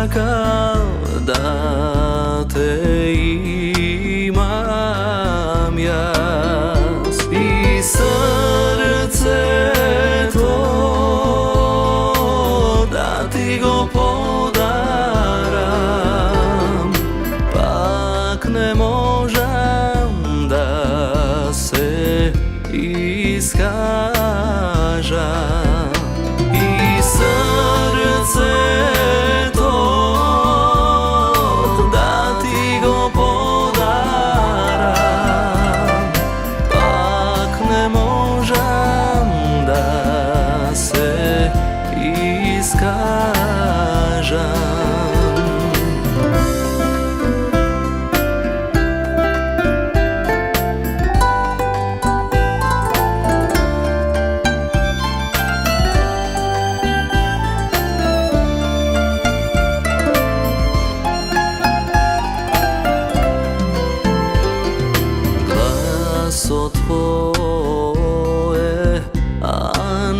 čakal da te imam jas i srce to da ti go podaram, pak ne možem da se iskažem. I srce to da ti go podaram, pak ne možem da se iskažem. Tvoje angelski,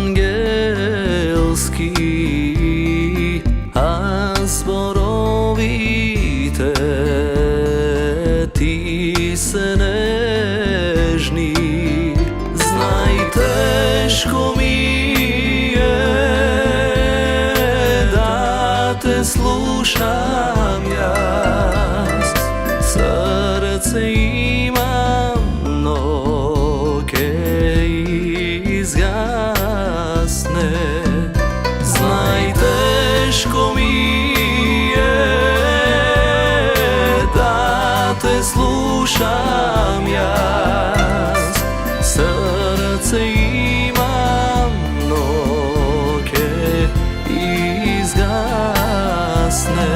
a zborovite ti se nežni. Znaj, teško mi je da te slušam jas, srce imam izgasne. Znaj, teško mi je da te slušam jas, srce imam noge izgasne.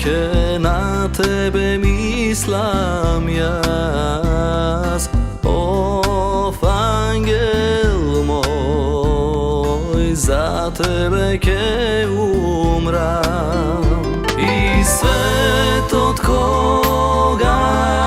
Ke na tebe mislim jas, of angel moj, za tebe ke umram. I svet od koga